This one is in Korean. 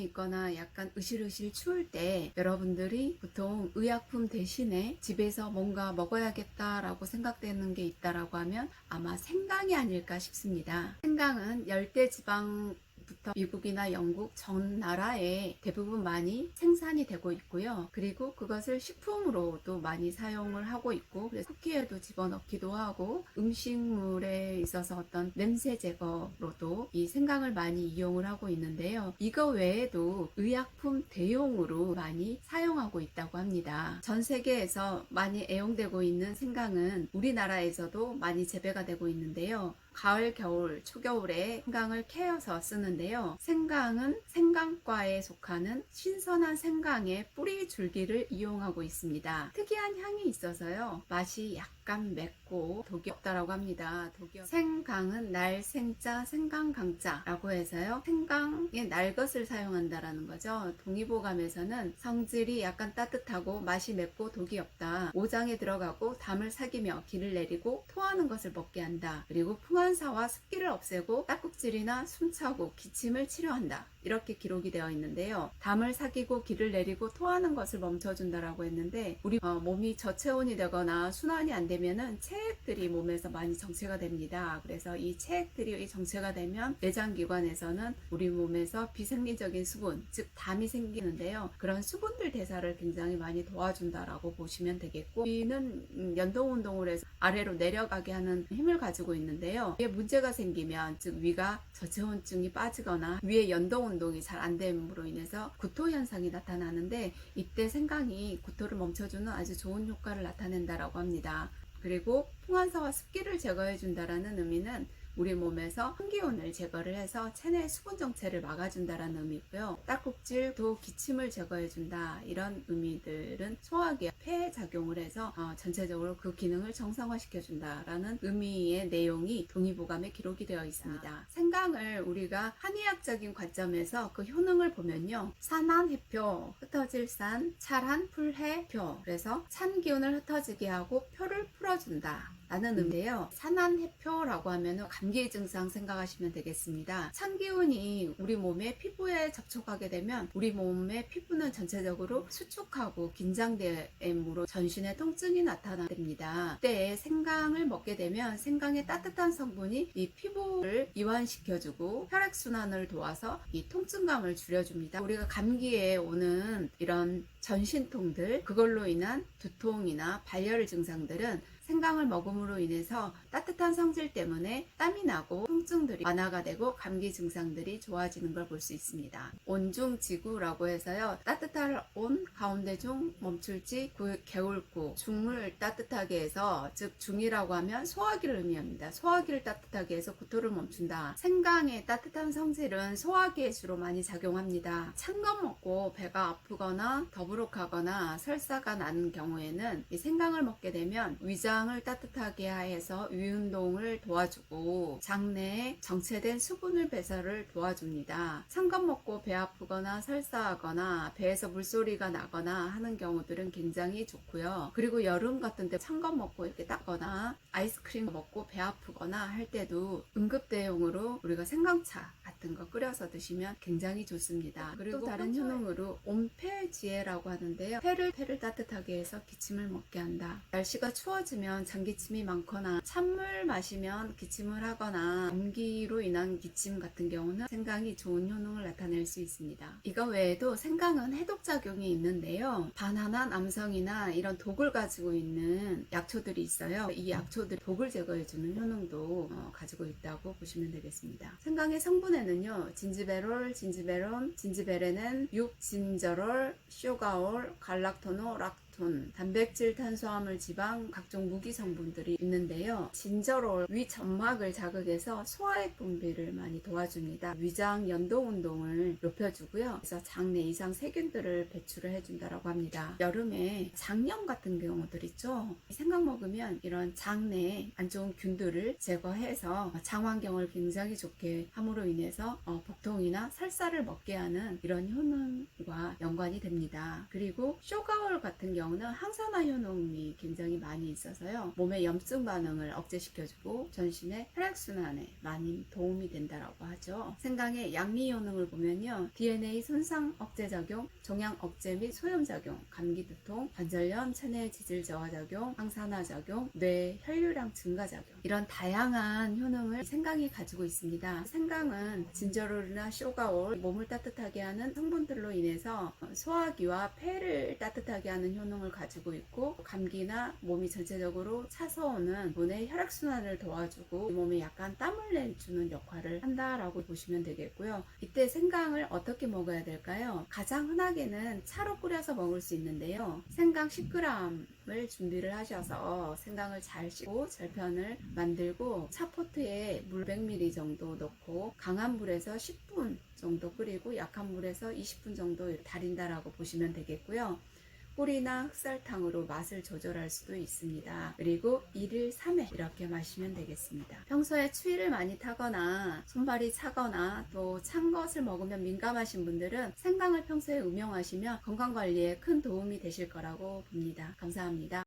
있거나 약간 으실으실 추울 때 여러분들이 보통 의약품 대신에 집에서 뭔가 먹어야겠다라고 생각되는 게 있다라고 하면 아마 생강이 아닐까 싶습니다. 생강은 열대지방 부터 미국이나 영국 전 나라에 대부분 많이 생산이 되고 있고요. 그리고 그것을 식품으로도 많이 사용을 하고 있고, 그래서 쿠키에도 집어넣기도 하고, 음식물에 있어서 어떤 냄새 제거로도 이 생강을 많이 이용을 하고 있는데요. 이거 외에도 의약품 대용으로 많이 사용하고 있다고 합니다. 전 세계에서 많이 애용되고 있는 생강은 우리나라에서도 많이 재배가 되고 있는데요. 가을, 겨울, 초겨울에 생강을 캐어서 쓰는데요. 생강은 생강과에 속하는 신선한 생강의 뿌리 줄기를 이용하고 있습니다. 특이한 향이 있어서요. 맛이 약간 맵고 독이 없다라고 합니다. 생강은 날생자, 생강강자라고 해서요. 생강의 날것을 사용한다라는 거죠. 동의보감에서는 성질이 약간 따뜻하고 맛이 맵고 독이 없다. 오장에 들어가고 담을 사귀며 기를 내리고 토하는 것을 먹게 한다. 그리고 풍한사와 습기를 없애고 딱꼭질이나 숨차고 기침을 치료한다. 이렇게 기록이 되어 있는데요. 담을 사귀고 기를 내리고 토하는 것을 멈춰준다라고 했는데, 우리 몸이 저체온이 되거나 순환이 안 되면은 체액들이 몸에서 많이 정체가 됩니다. 그래서 이 체액들이 정체가 되면 내장기관에서는 우리 몸에서 비생리적인 수분, 즉 담이 생기는데요. 그런 수분들 대사를 굉장히 많이 도와준다라고 보시면 되겠고, 위는 연동운동을 해서 아래로 내려가게 하는 힘을 가지고 있는데요. 이게 문제가 생기면, 즉 위가 저체온증이 빠지거나 위에 연동운동이 잘 안 됨으로 인해서 구토 현상이 나타나는데, 이때 생강이 구토를 멈춰주는 아주 좋은 효과를 나타낸다라고 합니다. 그리고 풍한사와 습기를 제거해 준다라는 의미는 우리 몸에서 환기온을 제거를 해서 체내 수분 정체를 막아준다라는 의미고요. 딱꼭질도 기침을 제거해준다, 이런 의미들은 소화기와 폐에 작용을 해서 전체적으로 그 기능을 정상화시켜준다라는 의미의 내용이 동의보감에 기록이 되어 있습니다. 생강을 우리가 한의학적인 관점에서 그 효능을 보면요. 산안해표, 흩어질 산, 찰한, 풀해, 표. 그래서 찬 기운을 흩어지게 하고 표를 풀어준다 라는 의미인데요. 산안해표라고 하면 감기 증상 생각하시면 되겠습니다. 찬 기운이 우리 몸의 피부에 접촉하게 되면 우리 몸의 피부는 전체적으로 수축하고 긴장됨으로 전신에 통증이 나타납니다. 그때 생강을 먹게 되면 생강의 따뜻한 성분이 이 피부를 이완시켜주고 혈액순환을 도와서 이 통증감을 줄여줍니다. 우리가 감기에 오는 이런 전신통들, 그걸로 인한 두통이나 발열 증상들은 생강을 먹음으로 인해서 따뜻한 성질 때문에 땀이 나고 통증들이 완화가 되고 감기 증상들이 좋아지는 걸 볼 수 있습니다. 온중지구라고 해서요. 따뜻할 온, 가운데 중, 멈출지, 개울구, 중을 따뜻하게 해서, 즉 중이라고 하면 소화기를 의미합니다. 소화기를 따뜻하게 해서 구토를 멈춘다. 생강의 따뜻한 성질은 소화기에 주로 많이 작용합니다. 찬 것 먹고 배가 아프거나 더부룩하거나 설사가 나는 경우에는 이 생강을 먹게 되면 위장을 따뜻하게 해서 위운동을 도와주고 장내에 정체된 수분을 배설을 도와줍니다. 찬 것 먹고 배 아프거나 설사하거나 배에서 물소리가 나거나 하는 경우들은 굉장히 좋고요. 그리고 여름 같은 때 찬 것 먹고 이렇게 닦거나 아이스크림 먹고 배 아프거나 할 때도 응급대용으로 우리가 생강차 같은 거 끓여서 드시면 굉장히 좋습니다. 그리고 또 다른 효능으로 온폐지혜라고 하는데요. 폐를 따뜻하게 해서 기침을 먹게 한다. 날씨가 추워지면 장기침이 많거나 찬물 마시면 기침을 하거나 감기로 인한 기침 같은 경우는 생강이 좋은 효능을 나타낼 수 있습니다. 이거 외에도 생강은 해독작용이 있는데요. 바나나 남성이나 이런 독을 가지고 있는 약초들이 있어요. 이 약초들이 독을 제거해주는 효능도 가지고 있다고 보시면 되겠습니다. 생강의 성분에는요. 진지베롤, 진지베론, 진지베레는, 육진저롤, 쇼가올, 갈락토노, 단백질, 탄수화물, 지방, 각종 무기 성분들이 있는데요. 진저롤, 위 점막을 자극해서 소화액 분비를 많이 도와줍니다. 위장 연동 운동을 높여주고요. 그래서 장내 이상 세균들을 배출을 해준다라고 합니다. 여름에 장염 같은 경우들 있죠. 생강 먹으면 이런 장내에 안 좋은 균들을 제거해서 장 환경을 굉장히 좋게 함으로 인해서 복통이나 설사를 먹게 하는 이런 효능과 연관이 됩니다. 그리고 쇼가올 같은 경우 경우는 항산화 효능이 굉장히 많이 있어서요. 몸의 염증 반응을 억제시켜주고 전신의 혈액순환에 많이 도움이 된다라고 하죠. 생강의 양리 효능을 보면요. DNA 손상 억제 작용, 종양 억제 및 소염 작용, 감기 두통, 관절염, 체내 지질 저하 작용, 항산화 작용, 뇌 혈류량 증가 작용, 이런 다양한 효능을 생강이 가지고 있습니다. 생강은 진저롤이나 쇼가올, 몸을 따뜻하게 하는 성분들로 인해서 소화기와 폐를 따뜻하게 하는 효능을 가지고 있고, 감기나 몸이 전체적으로 차서 오는 몸의 혈액순환을 도와주고 몸에 약간 땀을 내주는 역할을 한다라고 보시면 되겠고요. 이때 생강을 어떻게 먹어야 될까요? 가장 흔하게는 차로 끓여서 먹을 수 있는데요. 생강 10g을 준비를 하셔서 생강을 잘 씻고 절편을 만들고 차포트에 물 100ml 정도 넣고 강한 불에서 10분 정도 끓이고 약한 불에서 20분 정도 달인다라고 보시면 되겠고요. 꿀이나 흑설탕으로 맛을 조절할 수도 있습니다. 그리고 1일 3회 이렇게 마시면 되겠습니다. 평소에 추위를 많이 타거나 손발이 차거나 또 찬 것을 먹으면 민감하신 분들은 생강을 평소에 음용하시면 건강관리에 큰 도움이 되실 거라고 봅니다. 감사합니다.